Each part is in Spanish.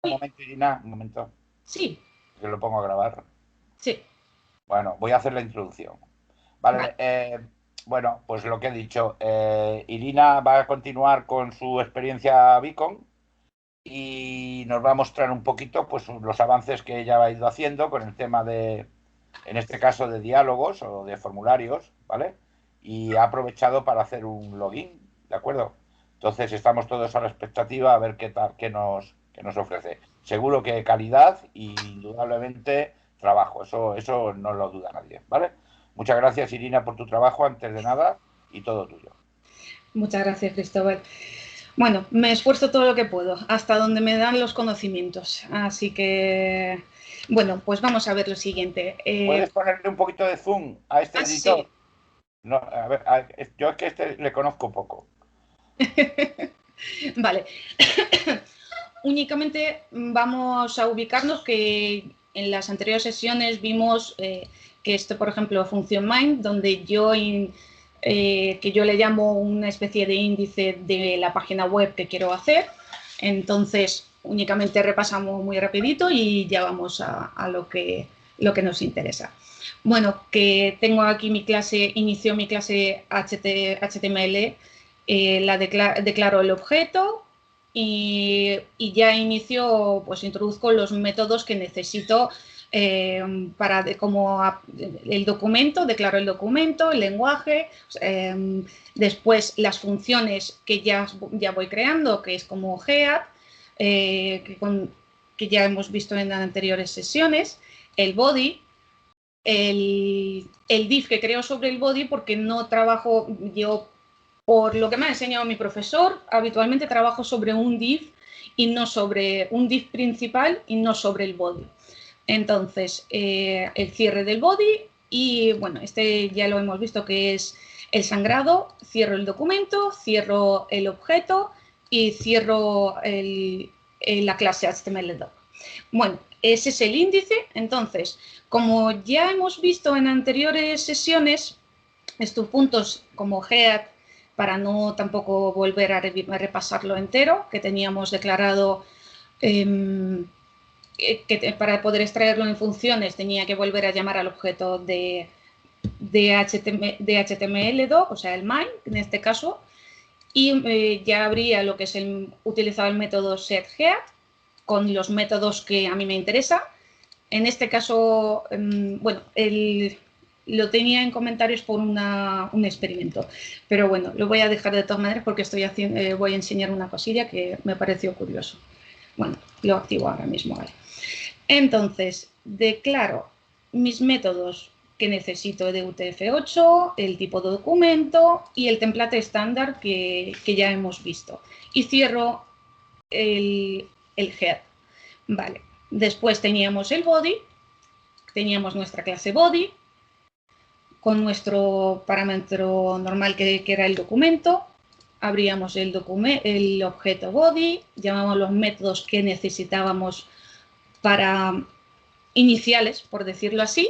Un Uy, momento, Irina, un momento, sí, que lo pongo a grabar. sí, Bueno, voy a hacer la introducción. Vale, vale. bueno, pues lo que he dicho, Irina va a continuar con su experiencia Beacon y nos va a mostrar un poquito pues los avances que ella ha ido haciendo con el tema de, en este caso, de diálogos o de formularios, ¿vale? Y ha aprovechado para hacer un login, ¿de acuerdo? Entonces estamos todos a la expectativa a ver qué tal, qué nos ofrece. Seguro que calidad y indudablemente trabajo, eso no lo duda nadie, ¿vale? Muchas gracias, Irina, por tu trabajo, antes de nada, y todo tuyo. Muchas gracias, Cristóbal. Bueno, me esfuerzo todo lo que puedo, hasta donde me dan los conocimientos. Así que, bueno, pues vamos a ver lo siguiente. ¿Puedes ponerle un poquito de zoom a este editor? Sí, No, a ver, yo es que este le conozco poco. vale. Únicamente vamos a ubicarnos que en las anteriores sesiones vimos que esto, por ejemplo, función main, donde que yo le llamo una especie de índice de la página web que quiero hacer. Entonces, únicamente repasamos muy rapidito y ya vamos a lo que nos interesa. Bueno, que tengo aquí mi clase, inició mi clase HTML, declaro el objeto, y ya inicio, pues introduzco los métodos que necesito como el documento, declaro el documento, el lenguaje, después las funciones que ya voy creando, que es como head, que ya hemos visto en anteriores sesiones, el body, el div que creo sobre el body, porque no trabajo yo. Por lo que me ha enseñado mi profesor, habitualmente trabajo sobre un div y no sobre un div principal y no sobre el body. Entonces, el cierre del body y, bueno, este ya lo hemos visto que es el sangrado, cierro el documento, cierro el objeto y cierro la clase HTML-doc. Bueno, ese es el índice. Entonces, como ya hemos visto en anteriores sesiones, estos puntos como head, para no tampoco volver a repasarlo entero, que teníamos declarado que para poder extraerlo en funciones tenía que volver a llamar al objeto de HTML2, o sea, el main en este caso, y ya habría lo que es utilizado el método setHead con los métodos que a mí me interesa. En este caso, bueno, lo tenía en comentarios por un experimento, pero bueno, lo voy a dejar de todas maneras porque voy a enseñar una cosilla que me pareció curioso. Bueno, lo activo ahora mismo, ¿vale? Entonces, declaro mis métodos que necesito de UTF-8, el tipo de documento y el template estándar que ya hemos visto. Y cierro el head. Vale. Después teníamos el body, teníamos nuestra clase body, con nuestro parámetro normal que era el documento. Abríamos el objeto body, llamamos los métodos que necesitábamos para iniciales, por decirlo así,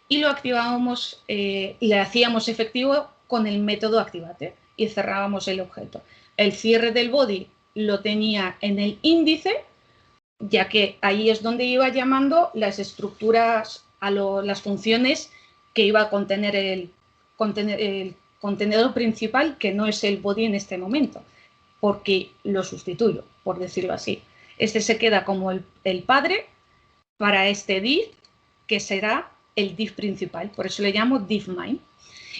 y lo activábamos, le hacíamos efectivo con el método activate y cerrábamos el objeto. El cierre del body lo tenía en el índice, ya que ahí es donde iba llamando las estructuras las funciones que iba a contener el contenedor principal, que no es el body en este momento, porque lo sustituyo, por decirlo así. Este se queda como el padre para este div, que será el div principal, por eso le llamo div main.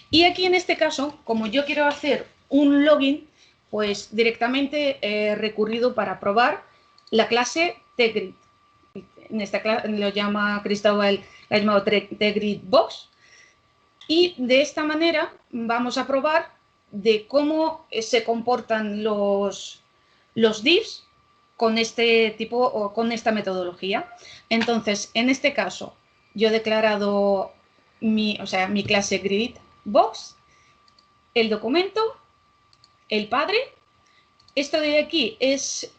Y aquí en este caso, como yo quiero hacer un login, pues directamente he recurrido para probar la clase tgrid. En esta clase lo llama Cristóbal, la ha llamado tgridbox. Y de esta manera vamos a probar de cómo se comportan los divs con este tipo o con esta metodología. Entonces, en este caso, yo he declarado mi clase gridbox, el documento, el padre. Esto de aquí es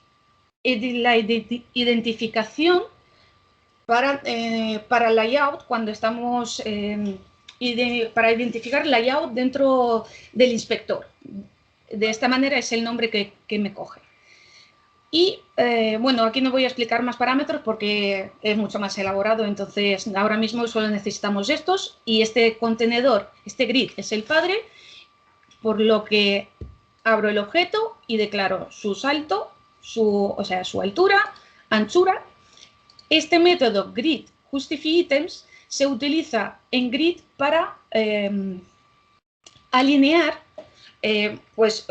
la identificación para layout cuando estamos para identificar layout dentro del inspector. De esta manera es el nombre que me coge. Y bueno, aquí no voy a explicar más parámetros porque es mucho más elaborado, entonces ahora mismo solo necesitamos estos y este contenedor, este grid es el padre, por lo que abro el objeto y declaro su salto, o sea, su altura, anchura. Este método grid_justifyItems se utiliza en grid para alinear pues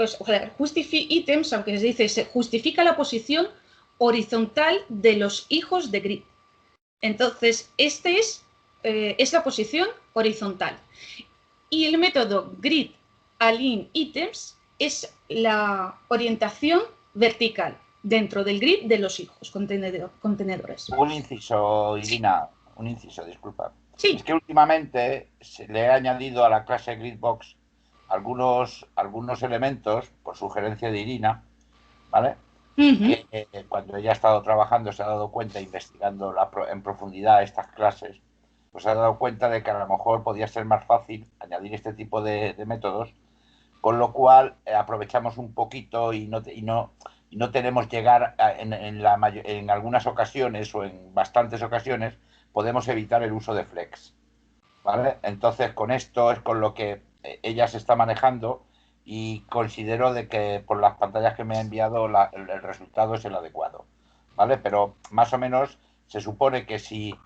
justifyItems, aunque se dice, se justifica la posición horizontal de los hijos de grid. Entonces, es la posición horizontal. Y el método grid_align_items es la orientación vertical dentro del grid de los hijos contenedores. Un inciso, Irina, un inciso, disculpa. Sí. Es que últimamente se le he añadido a la clase Gridbox algunos elementos, por sugerencia de Irina, ¿vale? Que cuando ella ha estado trabajando se ha dado cuenta, investigando en profundidad estas clases, pues se ha dado cuenta de que a lo mejor podía ser más fácil añadir este tipo de métodos, con lo cual aprovechamos un poquito y no tenemos llegar en algunas ocasiones o en bastantes ocasiones podemos evitar el uso de flex, ¿vale? Entonces con esto es con lo que ella se está manejando y considero de que por las pantallas que me ha enviado el resultado es el adecuado, ¿vale? Pero más o menos se supone que si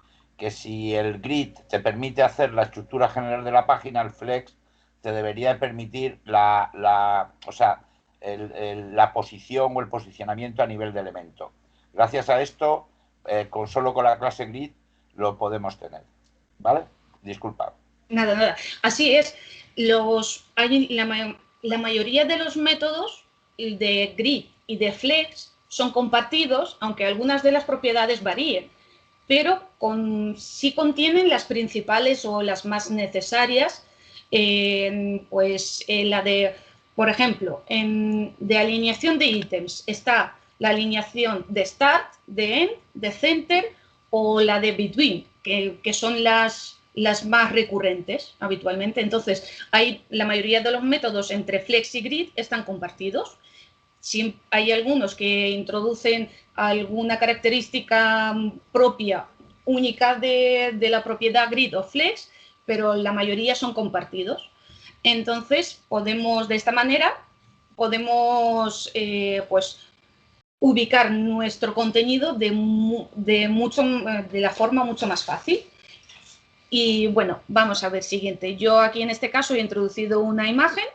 el grid te permite hacer la estructura general de la página, el flex te debería permitir la posición o el posicionamiento a nivel de elemento. Gracias a esto, solo con la clase grid lo podemos tener, ¿vale? Disculpa. Nada, nada. Así es. La mayoría de los métodos de grid y de flex son compartidos, aunque algunas de las propiedades varíen, pero sí contienen las principales o las más necesarias, pues la de, por ejemplo, de alineación de ítems está la alineación de start, de end, de center o la de between, que son las más recurrentes habitualmente. Entonces, la mayoría de los métodos entre flex y grid están compartidos. Sí, hay algunos que introducen alguna característica propia, única de la propiedad grid o flex, pero la mayoría son compartidos. Entonces, de esta manera, podemos pues, ubicar nuestro contenido de la forma mucho más fácil. Y bueno, vamos a ver siguiente. Yo aquí en este caso he introducido una imagen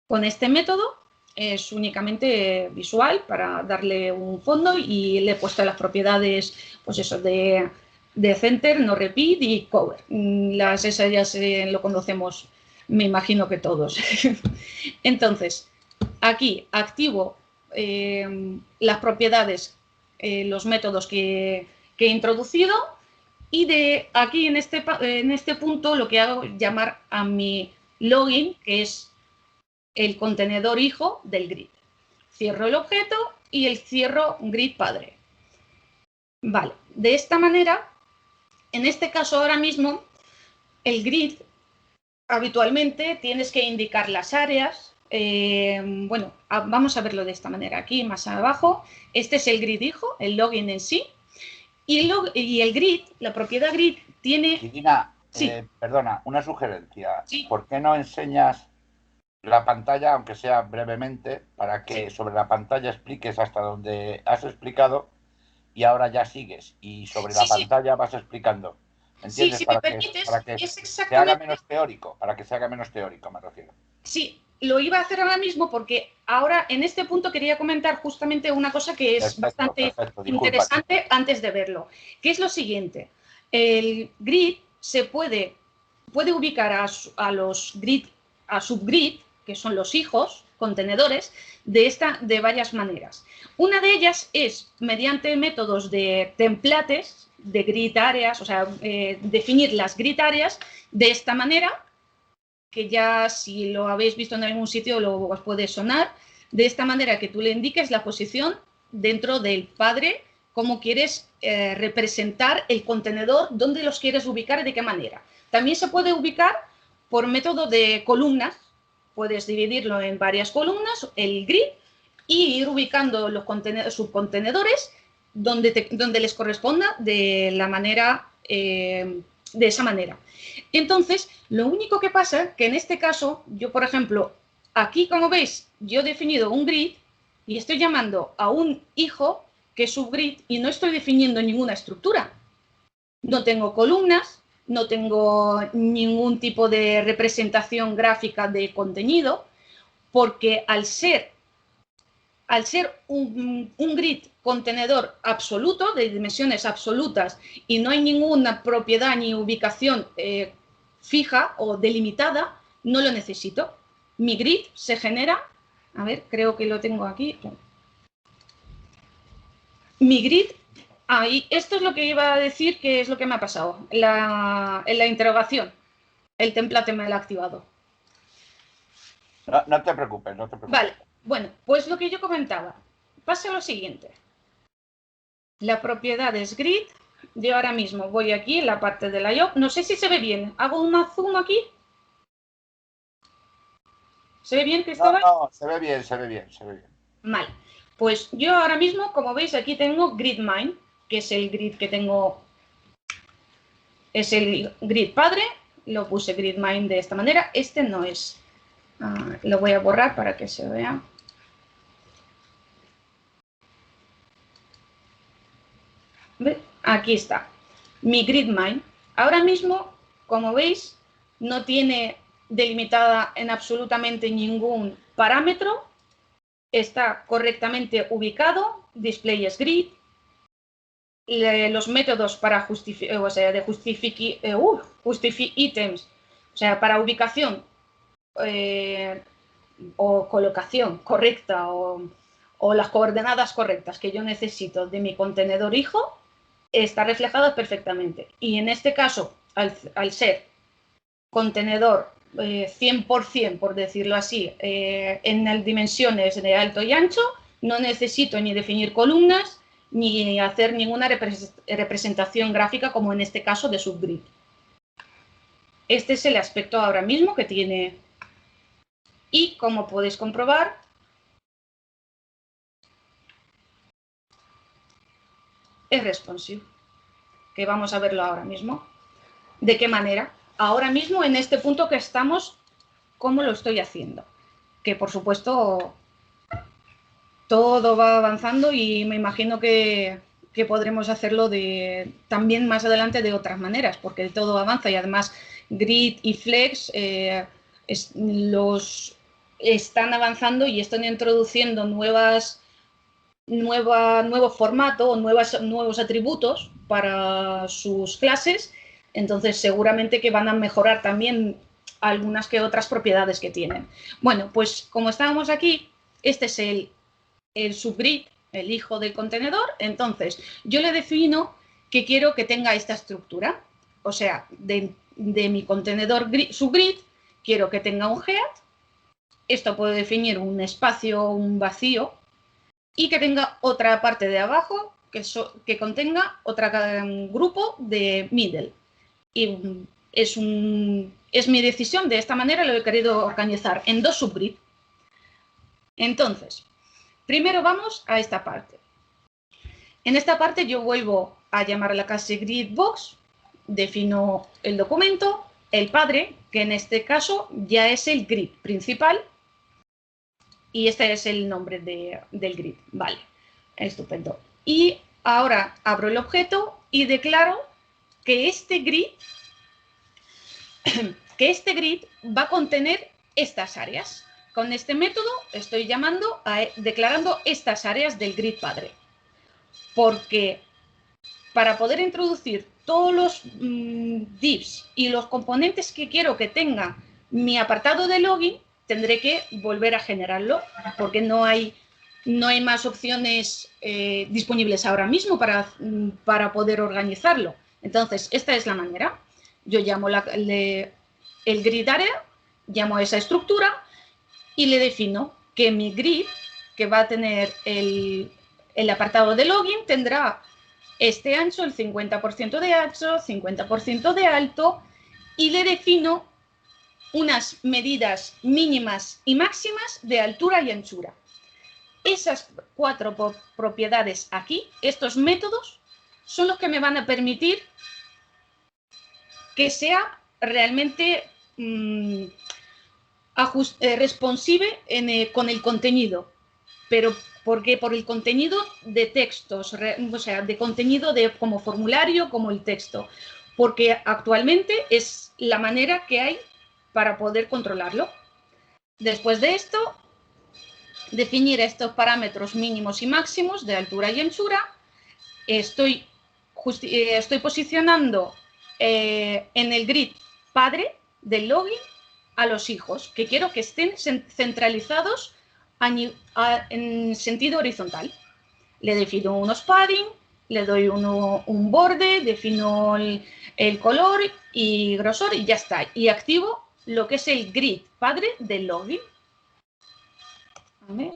con este método. Es únicamente visual para darle un fondo y le he puesto las propiedades, pues eso, de center, no repeat y cover. Esas ya lo conocemos, me imagino que todos. Entonces, aquí activo las propiedades, los métodos que he introducido. Y de aquí en este punto lo que hago es llamar a mi login, que es el contenedor hijo del grid. Cierro el objeto y cierro grid padre. Vale, de esta manera, en este caso ahora mismo, el grid habitualmente tienes que indicar las áreas. Bueno, vamos a verlo de esta manera. Aquí más abajo, este es el grid hijo, el login en sí. Y el grid, la propiedad grid, tiene... Irina, sí. Perdona, una sugerencia. Sí. ¿Por qué no enseñas la pantalla, aunque sea brevemente, para que sobre la pantalla expliques hasta donde has explicado y ahora ya sigues y sobre la pantalla vas explicando? ¿Entiendes? Sí, si para me permites, para que es exactamente... se haga menos teórico, para que se haga menos teórico, me refiero. Sí, lo iba a hacer ahora mismo porque ahora en este punto quería comentar justamente una cosa que es bastante interesante antes de verlo, que es lo siguiente. El grid se puede ubicar a subgrid, que son los hijos, contenedores, de varias maneras. Una de ellas es mediante métodos de templates, de grid áreas, o sea, definir las grid áreas de esta manera, que ya si lo habéis visto en algún sitio os puede sonar, de esta manera que tú le indiques la posición dentro del padre, cómo quieres representar el contenedor, dónde los quieres ubicar y de qué manera. También se puede ubicar por método de columnas, puedes dividirlo en varias columnas, el grid, y ir ubicando los subcontenedores donde les corresponda de esa manera. Entonces, lo único que pasa es que en este caso, yo, por ejemplo, aquí, como veis, yo he definido un grid y estoy llamando a un hijo que es subgrid y no estoy definiendo ninguna estructura. No tengo columnas, no tengo ningún tipo de representación gráfica de contenido, porque al ser un grid contenedor absoluto, de dimensiones absolutas, y no hay ninguna propiedad ni ubicación fija o delimitada, no lo necesito. Mi grid se genera, a ver, creo que lo tengo aquí. Mi grid, y esto es lo que iba a decir, que es lo que me ha pasado en la interrogación. El template me lo ha activado. No te preocupes, no te preocupes. Vale, bueno, pues lo que yo comentaba. Pasa lo siguiente. La propiedad es grid. Yo ahora mismo voy aquí en la parte de la IOP. No sé si se ve bien. ¿Hago un zoom aquí? ¿Se ve bien, Cristóbal? No, se ve bien, se ve bien, se ve bien. Vale. Pues yo ahora mismo, como veis, aquí tengo GridMine, que es el grid que tengo. Es el grid padre. Lo puse GridMine de esta manera. Este no es. Lo voy a borrar para que se vea. Aquí está, mi GridMine. Ahora mismo, como veis, no tiene delimitada en absolutamente ningún parámetro. Está correctamente ubicado, display es grid. Los métodos para justify items, o sea, para ubicación o colocación correcta o las coordenadas correctas que yo necesito de mi contenedor hijo, está reflejado perfectamente. Y en este caso, al ser contenedor 100%, por decirlo así, en dimensiones de alto y ancho, no necesito ni definir columnas ni hacer ninguna representación gráfica, como en este caso de subgrid. Este es el aspecto ahora mismo que tiene. Y como podéis comprobar, es responsive, que vamos a verlo ahora mismo. ¿De qué manera? Ahora mismo, en este punto que estamos, ¿cómo lo estoy haciendo? Que, por supuesto, todo va avanzando y me imagino que podremos hacerlo también más adelante de otras maneras, porque todo avanza y además Grid y Flex los están avanzando y están introduciendo nuevo formato o nuevos atributos para sus clases. Entonces, seguramente que van a mejorar también algunas que otras propiedades que tienen. Bueno, pues como estábamos aquí, este es el subgrid, el hijo del contenedor. Entonces, yo le defino que quiero que tenga esta estructura. O sea, de mi contenedor subgrid, quiero que tenga un head. Esto puede definir un espacio, un vacío, y que tenga otra parte de abajo que contenga otro grupo de middle. Y es mi decisión, de esta manera lo he querido organizar en dos subgrid. Entonces, primero vamos a esta parte. En esta parte yo vuelvo a llamar a la clase gridbox, defino el documento, el padre, que en este caso ya es el grid principal, y este es el nombre del grid. Vale, estupendo. Y ahora abro el objeto y declaro que este grid va a contener estas áreas. Con este método estoy declarando estas áreas del grid padre. Porque para poder introducir todos los divs y los componentes que quiero que tenga mi apartado de login, tendré que volver a generarlo, porque no hay más opciones disponibles ahora mismo para poder organizarlo. Entonces, esta es la manera. Yo llamo el grid area, llamo a esa estructura y le defino que mi grid, que va a tener el apartado de login, tendrá este ancho, el 50% de ancho, 50% de alto, y le defino unas medidas mínimas y máximas de altura y anchura. esas 4 propiedades aquí, estos métodos, son los que me van a permitir que sea realmente responsive con el contenido. Pero porque por el contenido de textos, o sea, de contenido como formulario, como el texto. Porque actualmente es la manera que hay para poder controlarlo. Después de esto, definir estos parámetros mínimos y máximos de altura y anchura. Estoy posicionando en el grid padre del login a los hijos, que quiero que estén centralizados en sentido horizontal. Le defino unos padding, le doy un borde, defino el color y grosor y ya está. Y activo lo que es el grid padre del login. A ver,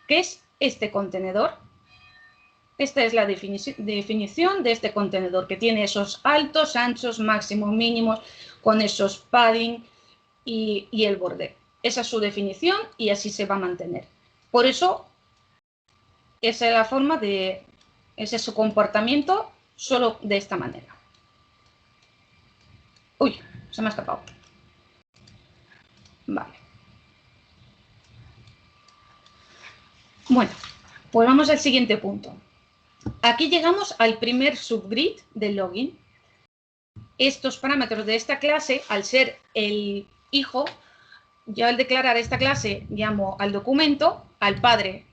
¿qué es este contenedor? Esta es la definición de este contenedor, que tiene esos altos, anchos, máximos, mínimos, con esos padding y el borde. Esa es su definición y así se va a mantener. Por eso, esa es la forma ese es su comportamiento, solo de esta manera. Uy, se me ha escapado. Vale. Bueno, pues vamos al siguiente punto. Aquí llegamos al primer subgrid del login. Estos parámetros de esta clase, al ser el hijo, yo al declarar esta clase llamo al documento, al padre,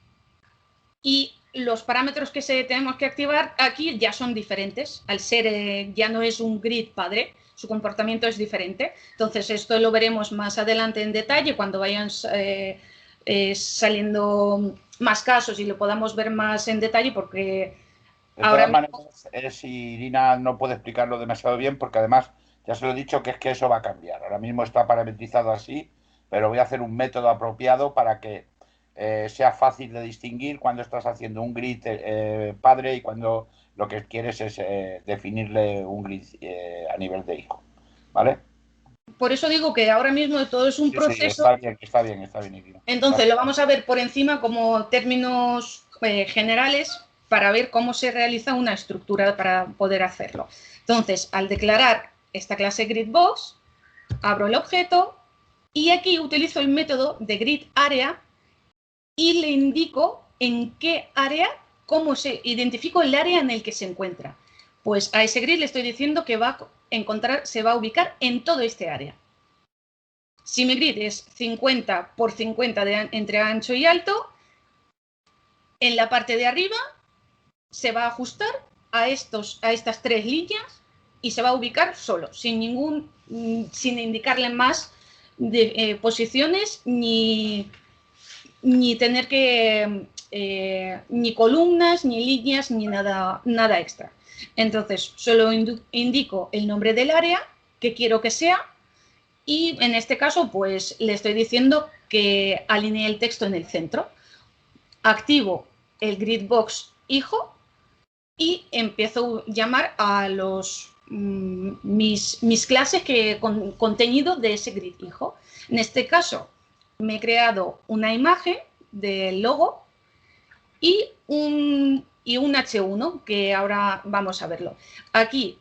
y los parámetros que tenemos que activar aquí ya son diferentes. Al ser ya no es un grid padre, su comportamiento es diferente. Entonces esto lo veremos más adelante en detalle cuando vayan saliendo más casos y lo podamos ver más en detalle, porque de todas maneras, si Irina no puede explicarlo demasiado bien, porque además ya se lo he dicho que es que eso va a cambiar. Ahora mismo está parametrizado así, pero voy a hacer un método apropiado para que sea fácil de distinguir cuando estás haciendo un grid padre y cuando lo que quieres es definirle un grid a nivel de hijo. ¿Vale? Por eso digo que ahora mismo todo es un proceso. Sí, está bien, Irina. Entonces lo vamos a ver por encima como términos generales para ver cómo se realiza una estructura para poder hacerlo. Entonces, al declarar esta clase GridBox, abro el objeto y aquí utilizo el método de GridArea y le indico en qué área, cómo identifico el área en el que se encuentra. Pues a ese grid le estoy diciendo que se va a ubicar en todo este área. Si mi grid es 50 por 50 entre ancho y alto, en la parte de arriba se va a ajustar a estas 3 líneas y se va a ubicar solo, sin indicarle más posiciones ni tener que ni columnas, ni líneas, ni nada extra. Entonces, solo indico el nombre del área que quiero que sea y en este caso, pues le estoy diciendo que alinee el texto en el centro. Activo el GridBox hijo y empiezo a llamar a mis clases con contenido de ese grid hijo. En este caso, me he creado una imagen del logo y un H1, que ahora vamos a verlo. Aquí,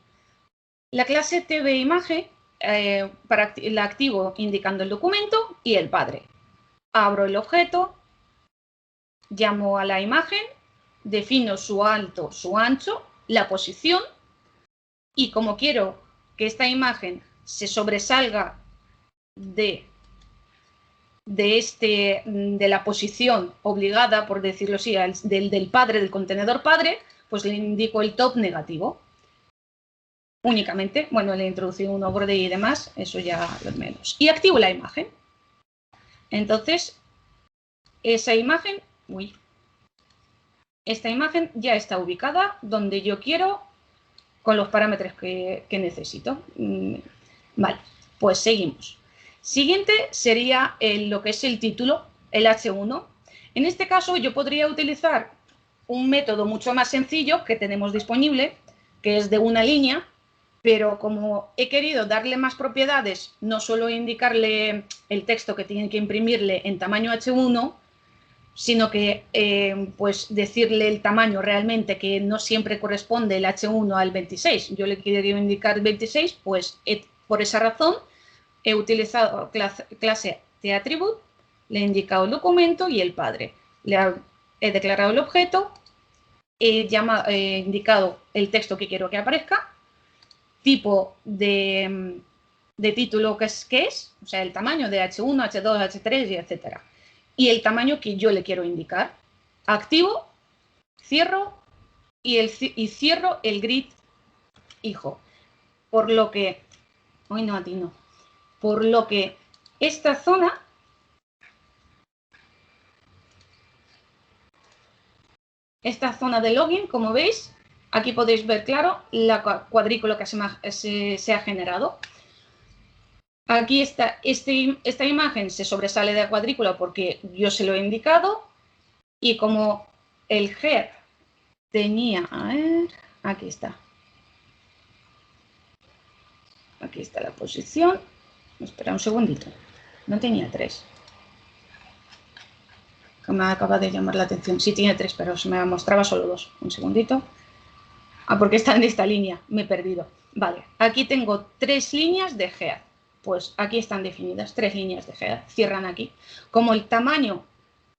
la clase TVImagen la activo indicando el documento y el padre. Abro el objeto, llamo a la imagen, defino su alto, su ancho, la posición y como quiero que esta imagen se sobresalga de la posición obligada, por decirlo así, del padre, del contenedor padre, pues le indico el top negativo. Únicamente, bueno, le he introducido un borde y demás, eso ya lo menos. Y activo la imagen. Entonces, esta imagen ya está ubicada donde yo quiero con los parámetros que necesito. Vale, pues seguimos. Siguiente sería lo que es el título, el H1. En este caso yo podría utilizar un método mucho más sencillo que tenemos disponible, que es de una línea, pero como he querido darle más propiedades, no solo indicarle el texto que tienen que imprimirle en tamaño H1, sino que pues decirle el tamaño realmente, que no siempre corresponde el H1 al 26. Yo le quiero indicar 26, pues por esa razón he utilizado clase TAttribute, le he indicado el documento y el padre. He declarado el objeto, he indicado el texto que quiero que aparezca, tipo de título que es, o sea, el tamaño de H1, H2, H3 y etcétera. Y el tamaño que yo le quiero indicar. Activo, cierro y cierro el grid hijo. Por lo que, hoy no, a ti no. Por lo que esta zona de login, como veis, aquí podéis ver claro la cuadrícula que se ha generado. Aquí está, esta imagen se sobresale de la cuadrícula porque yo se lo he indicado, y como el head tenía, a ver, aquí está la posición, espera un segundito, no tenía 3, que me acaba de llamar la atención, sí tiene 3, pero se me mostraba solo 2, un segundito, porque está en esta línea, me he perdido, vale, aquí tengo 3 líneas de head. Pues aquí están definidas 3 líneas de head, cierran aquí. Como el tamaño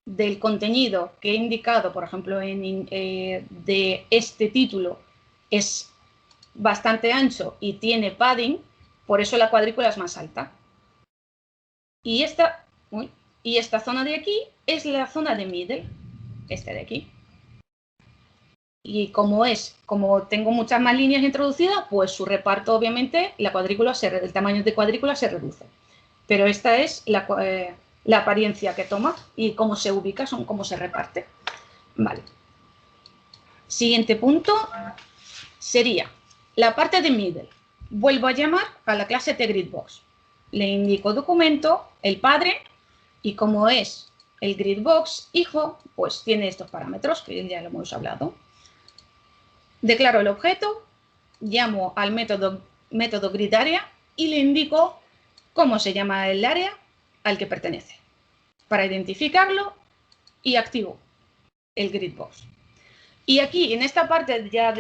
del contenido que he indicado, por ejemplo, de este título es bastante ancho y tiene padding, por eso la cuadrícula es más alta. Y esta zona de aquí es la zona de middle, esta de aquí. Y como tengo muchas más líneas introducidas, pues su reparto, obviamente, el tamaño de cuadrícula se reduce. Pero esta es la apariencia que toma y cómo se ubica, cómo se reparte. Vale. Siguiente punto sería la parte de middle. Vuelvo a llamar a la clase TGridBox. Le indico documento, el padre, y como es el gridbox hijo, pues tiene estos parámetros que ya lo hemos hablado. Declaro el objeto, llamo al método gridArea y le indico cómo se llama el área al que pertenece, para identificarlo, y activo el gridbox. Y aquí, en esta parte ya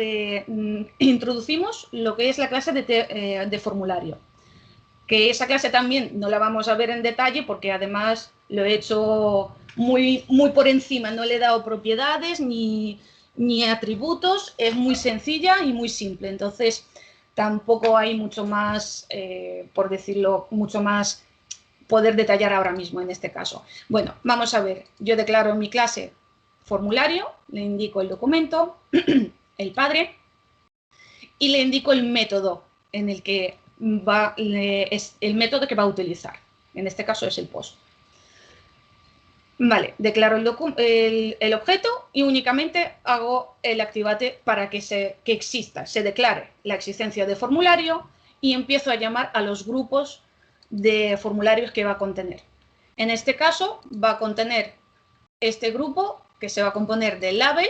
introducimos lo que es la clase de formulario, que esa clase también no la vamos a ver en detalle porque además lo he hecho muy, muy por encima, no le he dado propiedades ni atributos, es muy sencilla y muy simple, entonces tampoco hay mucho más, por decirlo, mucho más poder detallar ahora mismo en este caso. Bueno, vamos a ver, yo declaro en mi clase formulario, le indico el documento, el padre, y le indico el método en el que es el método que va a utilizar. En este caso es el post. Vale, declaro el objeto y únicamente hago el activate para que exista, se declare la existencia de formulario y empiezo a llamar a los grupos de formularios que va a contener. En este caso va a contener este grupo que se va a componer del label,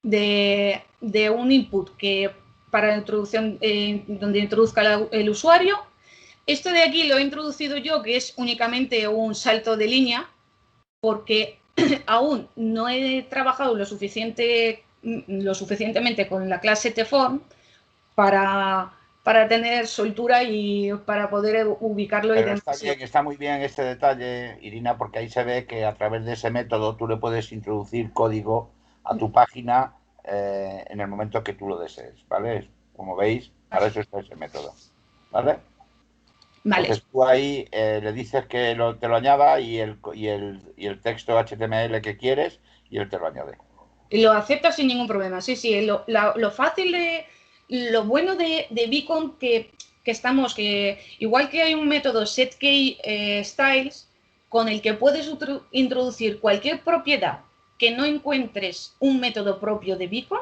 de un input que para la introducción, donde introduzca el usuario. Esto de aquí lo he introducido yo, que es únicamente un salto de línea, porque aún no he trabajado lo suficientemente con la clase tform para tener soltura y para poder ubicarlo. Pero está muy bien este detalle, Irina, porque ahí se ve que a través de ese método tú le puedes introducir código a tu página en el momento que tú lo desees, ¿vale? Como veis, para eso está ese método, ¿vale? Vale. Entonces tú ahí le dices que te lo añada y el texto HTML que quieres y él te lo añade. Lo acepta sin ningún problema, sí. Lo fácil lo bueno de Beacon que igual que hay un método setKeyStyles con el que puedes introducir cualquier propiedad que no encuentres un método propio de Beacon,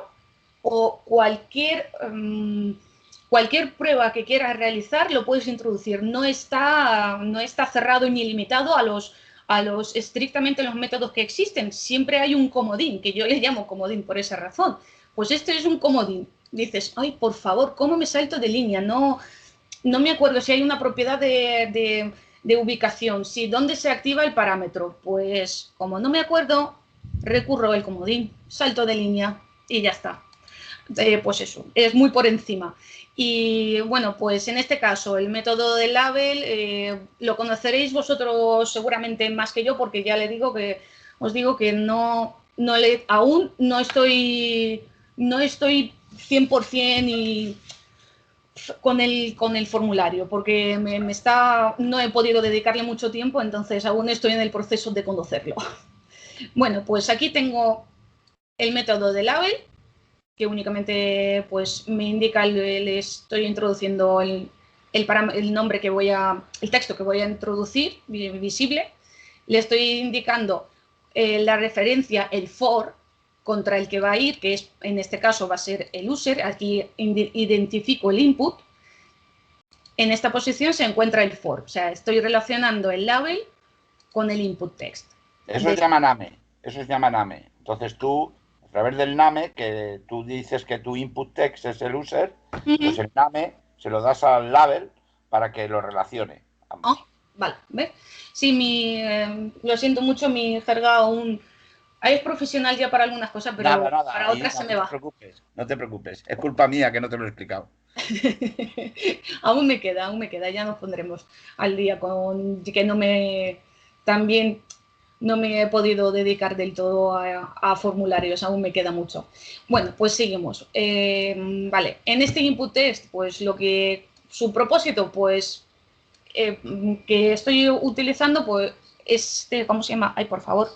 o cualquier prueba que quieras realizar lo puedes introducir. No está cerrado ni limitado a los estrictamente los métodos que existen. Siempre hay un comodín, que yo le llamo comodín por esa razón. Pues este es un comodín. Dices, ay, por favor, ¿cómo me salto de línea? No me acuerdo si hay una propiedad de de ubicación. Sí, ¿dónde se activa el parámetro? Pues como no me acuerdo, recurro al comodín, salto de línea y ya está. Pues eso, es muy por encima. Y bueno, pues en este caso el método de label lo conoceréis vosotros seguramente más que yo, porque ya os digo que aún no estoy 100% y con el formulario, porque no he podido dedicarle mucho tiempo, entonces aún estoy en el proceso de conocerlo. Bueno, pues aquí tengo el método de label, que únicamente pues me indica, le estoy introduciendo el nombre el texto que voy a introducir, visible. Le estoy indicando la referencia, el for, contra el que va a ir, que es, en este caso va a ser el user. Aquí identifico el input. En esta posición se encuentra el for, o sea, estoy relacionando el label con el input text. Eso se llama name, eso se llama name. Entonces tú, a través del name, que tú dices que tu input text es el user, pues el name se lo das al label para que lo relacione. Oh, vale, ¿ves? Sí, lo siento mucho, mi jerga aún es profesional ya para algunas cosas, pero Nada, para otras Irina, se me va. No te preocupes. Es culpa mía que no te lo he explicado. Aún me queda, ya nos pondremos al día con que también no me he podido dedicar del todo a formularios, aún me queda mucho. Bueno, pues seguimos. Vale, en este input test, pues su propósito, pues que estoy utilizando, pues ¿cómo se llama? Ay, por favor,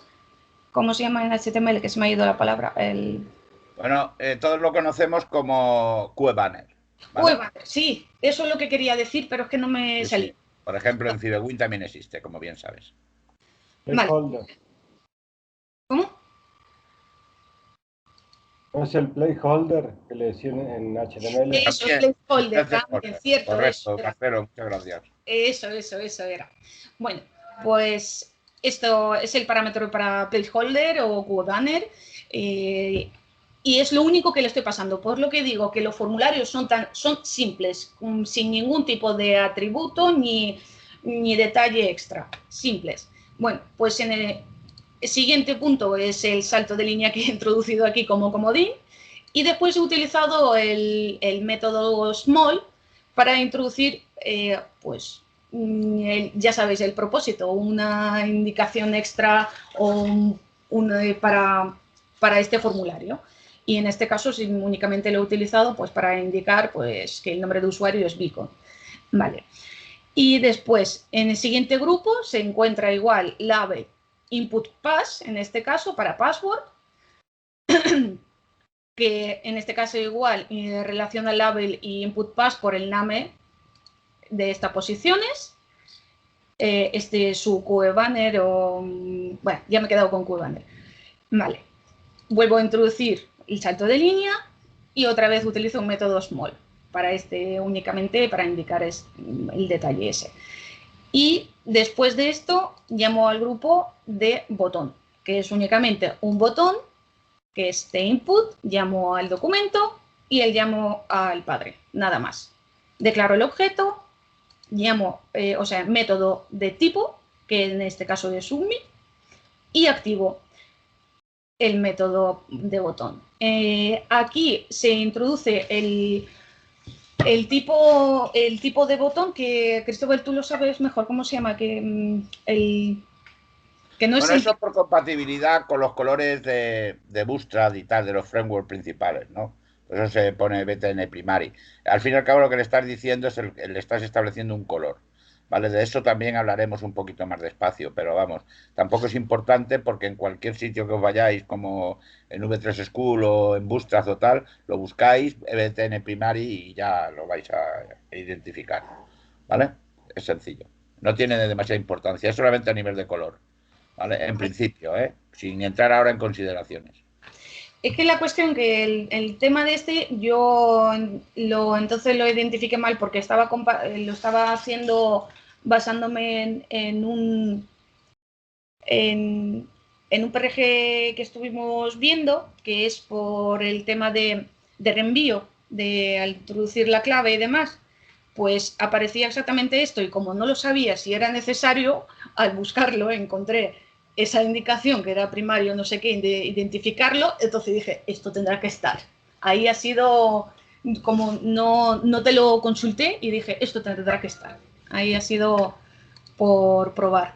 ¿cómo se llama en HTML? Que se me ha ido la palabra. Bueno, todos lo conocemos como QBanner. ¿Vale? Sí, eso es lo que quería decir, pero es que no me salía. Sí. Por ejemplo, en Cibewin también existe, como bien sabes. Vale. ¿Cómo? ¿No es el placeholder que le decían en HTML? Eso, placeholder, también, cierto. Correcto, Marcelo, muchas gracias. Eso era. Bueno, pues esto es el parámetro para placeholder o QBanner. Y es lo único que le estoy pasando. Por lo que digo que los formularios son simples, sin ningún tipo de atributo ni detalle extra. Simples. Bueno, pues en el siguiente punto es el salto de línea que he introducido aquí como comodín. Y después he utilizado el método small para introducir, pues, ya sabéis, el propósito, una indicación extra para este formulario. Y en este caso, únicamente lo he utilizado pues, para indicar pues, que el nombre de usuario es Beacon. Vale. Y después, en el siguiente grupo, se encuentra igual label input pass, en este caso, para password, que en este caso igual relaciona label y input pass por el name de estas posiciones. Este es su QBanner bueno, ya me he quedado con QBanner. Vale. Vuelvo a introducir el salto de línea y otra vez utilizo un método small para únicamente para indicar el detalle ese. Y después de esto llamo al grupo de botón, que es únicamente un botón que es de input, llamo al documento y el llamo al padre, nada más. Declaro el objeto, llamo, método de tipo, que en este caso es submit, y activo el método de botón. Aquí se introduce el tipo de botón que, Cristóbal, tú lo sabes mejor, ¿cómo se llama? Que no es bueno, eso por compatibilidad con los colores de Bootstrap y tal, de los frameworks principales, ¿no? Por eso se pone BTN Primary. Al fin y al cabo lo que le estás diciendo es le estás estableciendo un color. ¿Vale? De eso también hablaremos un poquito más despacio, pero vamos, tampoco es importante porque en cualquier sitio que os vayáis, como en V3 School o en Bootstrap o tal, lo buscáis, BTN Primary y ya lo vais a identificar. ¿Vale? Es sencillo. No tiene demasiada importancia, es solamente a nivel de color. ¿Vale? En principio, sin entrar ahora en consideraciones. Es que la cuestión que el tema de yo entonces lo identifiqué mal porque lo estaba haciendo basándome en un PRG que estuvimos viendo, que es por el tema de reenvío, al introducir la clave y demás, pues aparecía exactamente esto y como no lo sabía si era necesario, al buscarlo encontré esa indicación que era primario, no sé qué, de identificarlo, entonces dije, esto tendrá que estar. Ahí ha sido como no te lo consulté y dije, esto tendrá que estar. Ahí ha sido por probar.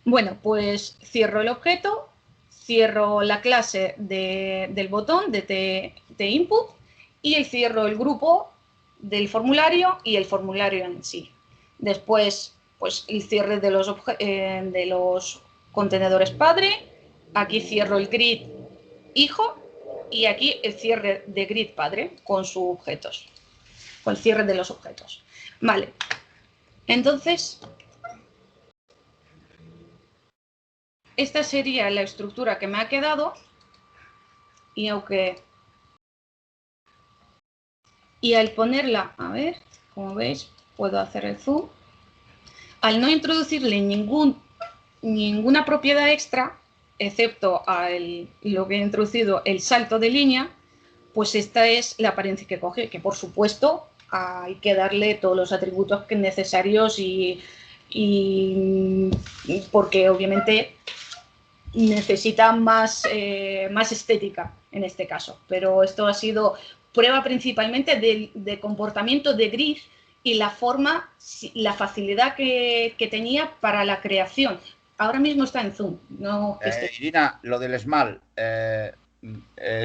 Bueno, pues cierro el objeto, cierro la clase del botón de input y cierro el grupo del formulario y el formulario en sí. Después, pues el cierre de los contenedores padre, aquí cierro el grid hijo y aquí el cierre de grid padre con sus objetos, con el cierre de los objetos. Vale, entonces esta sería la estructura que me ha quedado y al ponerla, a ver, como veis, puedo hacer el zoom. Al no introducirle ninguna propiedad extra, excepto lo que he introducido, el salto de línea, pues esta es la apariencia que coge, que por supuesto hay que darle todos los atributos necesarios y porque obviamente necesita más estética en este caso, pero esto ha sido prueba principalmente de comportamiento de grid y la forma, la facilidad que tenía para la creación. Ahora mismo está en zoom. No Irina, lo del esmal,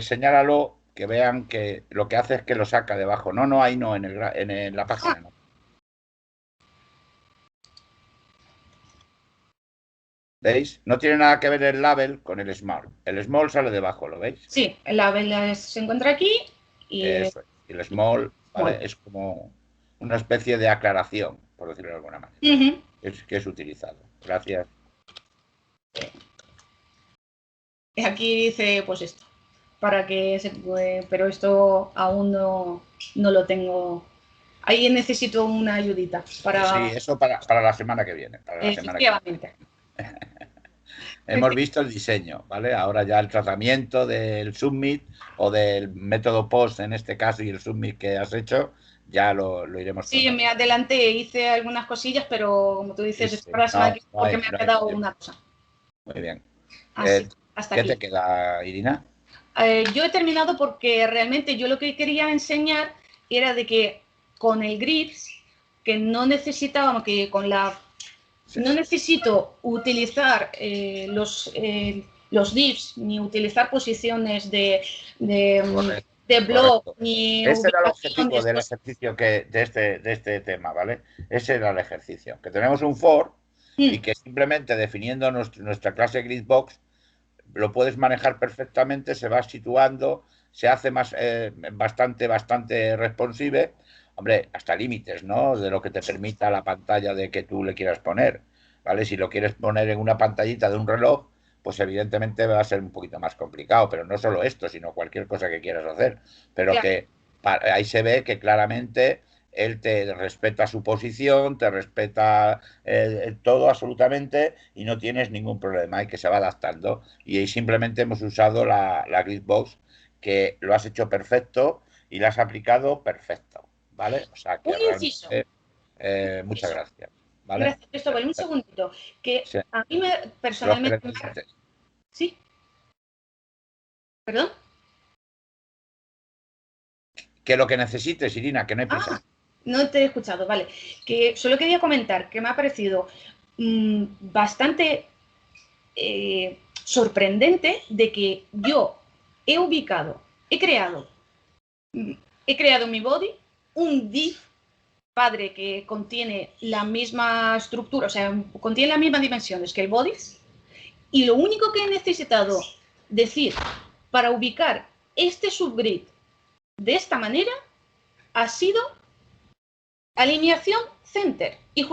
señálalo, que vean que lo que hace es que lo saca debajo. No, ahí no, en la página. No. ¿Veis? No tiene nada que ver el label con el small. El small sale debajo, ¿lo veis? Sí, el label se encuentra aquí. Y eso es. Y el small, ¿vale? Es como una especie de aclaración, por decirlo de alguna manera, que es utilizado. Gracias. Aquí dice, pues esto, para que se puede, pero esto aún no lo tengo. Ahí necesito una ayudita para... Sí, eso para la semana que viene. Para la semana que viene. Hemos visto el diseño, ¿vale? Ahora ya el tratamiento del submit o del método post en este caso y el submit que has hecho, ya lo iremos Sí, me adelanté, hice algunas cosillas, pero como tú dices, sí, porque me ha quedado una cosa. Muy bien. Hasta ¿Qué aquí. te queda, Irina? Yo he terminado porque realmente yo lo que quería enseñar era de que con el grid, que no necesitábamos, que con la... Sí. No necesito utilizar los divs, ni utilizar posiciones de blog, ni... Ese era el objetivo del ejercicio de este tema, ¿vale? Ese era el ejercicio. Que tenemos un for y que simplemente definiendo nuestra clase Gridbox lo puedes manejar perfectamente, se va situando, se hace más bastante responsive. Hombre, hasta límites, ¿no? De lo que te permita la pantalla de que tú le quieras poner, ¿vale? Si lo quieres poner en una pantallita de un reloj, pues evidentemente va a ser un poquito más complicado, pero no solo esto, sino cualquier cosa que quieras hacer. Pero claro, que ahí se ve que claramente él te respeta su posición, te respeta todo absolutamente y no tienes ningún problema y que se va adaptando. Y ahí simplemente hemos usado la Gridbox, que lo has hecho perfecto y la has aplicado perfecto, ¿vale? O sea, que realmente, muchas gracias. ¿Vale? Gracias, Cristóbal. Un segundito, que sí. A mí personalmente... ¿Sí? ¿Perdón? Que lo que necesites, Irina, que no hay prisa. No te he escuchado, vale. Que solo quería comentar que me ha parecido bastante sorprendente de que yo he creado mi body, un div padre que contiene la misma estructura, o sea, contiene las mismas dimensiones que el body, y lo único que he necesitado decir para ubicar este subgrid de esta manera ha sido alineación center y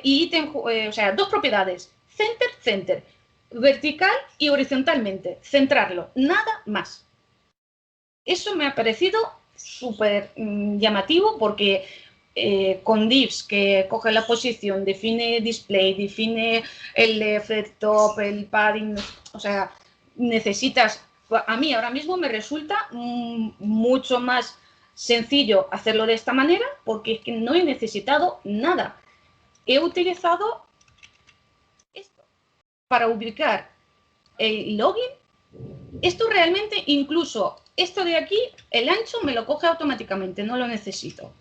ítem, o sea, dos propiedades, center, vertical y horizontalmente, centrarlo, nada más. Eso me ha parecido súper llamativo porque con divs que coge la posición, define display, define el left, el top, el padding, o sea, necesitas, a mí ahora mismo me resulta mucho más sencillo hacerlo de esta manera porque es que no he necesitado nada. He utilizado esto para ubicar el login. Esto realmente, incluso esto de aquí, el ancho me lo coge automáticamente, no lo necesito.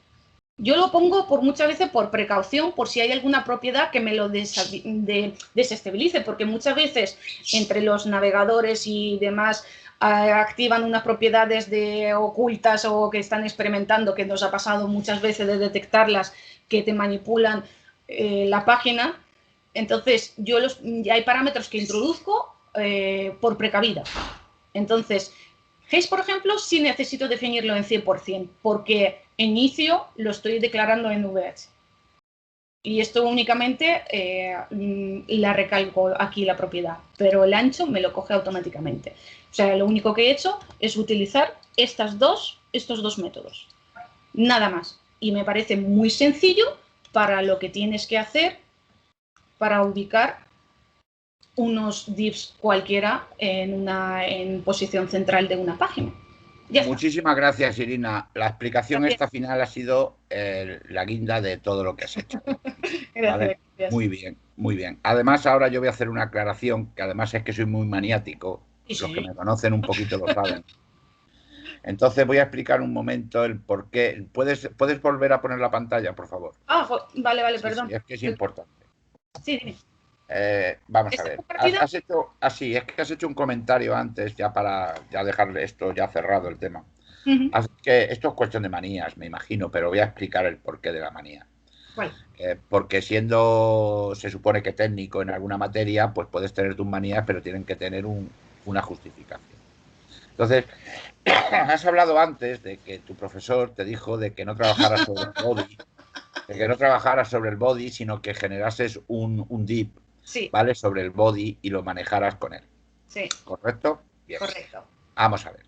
Yo lo pongo muchas veces por precaución, por si hay alguna propiedad que me lo desestabilice, porque muchas veces entre los navegadores y demás activan unas propiedades ocultas o que están experimentando, que nos ha pasado muchas veces de detectarlas, que te manipulan la página. Entonces, ya hay parámetros que introduzco por precavida. Entonces, Haze, por ejemplo, sí necesito definirlo en 100%, porque inicio lo estoy declarando en VH. Y esto únicamente la recalco aquí la propiedad, pero el ancho me lo coge automáticamente. O sea, lo único que he hecho es utilizar estos dos métodos. Nada más. Y me parece muy sencillo para lo que tienes que hacer para ubicar unos divs cualquiera en posición central de una página. Muchísimas gracias, Irina. La explicación esta final ha sido la guinda de todo lo que has hecho. ¿Vale? Gracias. Muy bien, muy bien. Además, ahora yo voy a hacer una aclaración, que además es que soy muy maniático. Sí. Los que me conocen un poquito lo saben. Entonces voy a explicar un momento el por qué. ¿Puedes volver a poner la pantalla, por favor? Vale, Sí, perdón. sí, es que es importante. Sí, dime. Vamos a ver. Has hecho así, es que has hecho un comentario antes, ya para dejar esto ya cerrado el tema. Que esto es cuestión de manías, me imagino, pero voy a explicar el porqué de la manía. ¿Cuál? Porque se supone que técnico en alguna materia, pues puedes tener tus manías, pero tienen que tener una justificación. Entonces, has hablado antes de que tu profesor te dijo de que no trabajaras sobre el body, sino que generases un div, sí, ¿vale? Sobre el body y lo manejaras con él. Sí. ¿Correcto? Bien. Correcto. Vamos a ver.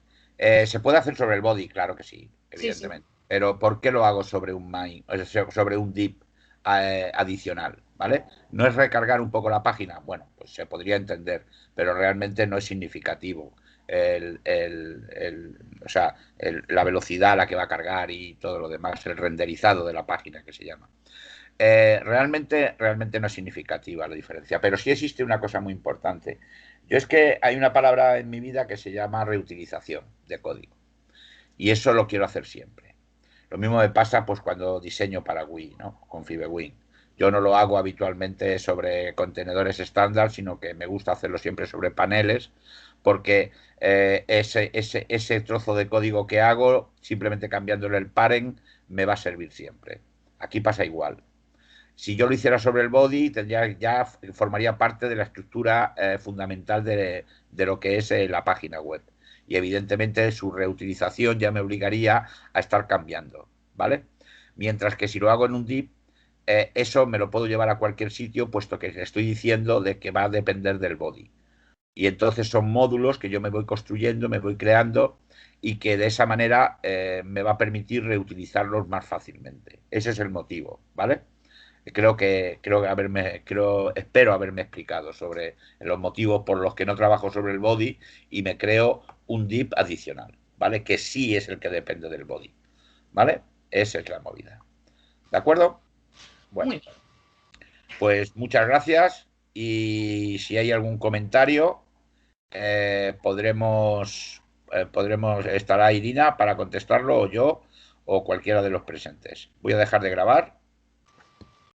¿Se puede hacer sobre el body? Claro que sí, evidentemente. Sí. Pero ¿por qué lo hago sobre un main, sobre un div adicional? ¿Vale? ¿No es recargar un poco la página? Bueno, pues se podría entender, pero realmente no es significativo. La velocidad a la que va a cargar y todo lo demás, el renderizado de la página que se llama. Realmente no es significativa la diferencia, pero sí existe una cosa muy importante. Yo es que hay una palabra en mi vida que se llama reutilización de código y eso lo quiero hacer siempre. Lo mismo me pasa pues cuando diseño para Wii, ¿no? Con FibeWin. Yo no lo hago habitualmente sobre contenedores estándar, sino que me gusta hacerlo siempre sobre paneles, porque ese trozo de código que hago, simplemente cambiándole el parent, me va a servir siempre. Aquí pasa igual. Si yo lo hiciera sobre el body, ya formaría parte de la estructura fundamental de lo que es la página web. Y evidentemente su reutilización ya me obligaría a estar cambiando, ¿vale? Mientras que si lo hago en un div, eso me lo puedo llevar a cualquier sitio, puesto que estoy diciendo de que va a depender del body. Y entonces son módulos que yo me voy construyendo, me voy creando y que de esa manera me va a permitir reutilizarlos más fácilmente. Ese es el motivo, ¿vale? Espero haberme explicado sobre los motivos por los que no trabajo sobre el body y me creo un div adicional, ¿vale? Que sí es el que depende del body, ¿vale? Esa es la movida. ¿De acuerdo? Bueno, pues muchas gracias y si hay algún comentario estará Irina para contestarlo o yo o cualquiera de los presentes. Voy a dejar de grabar.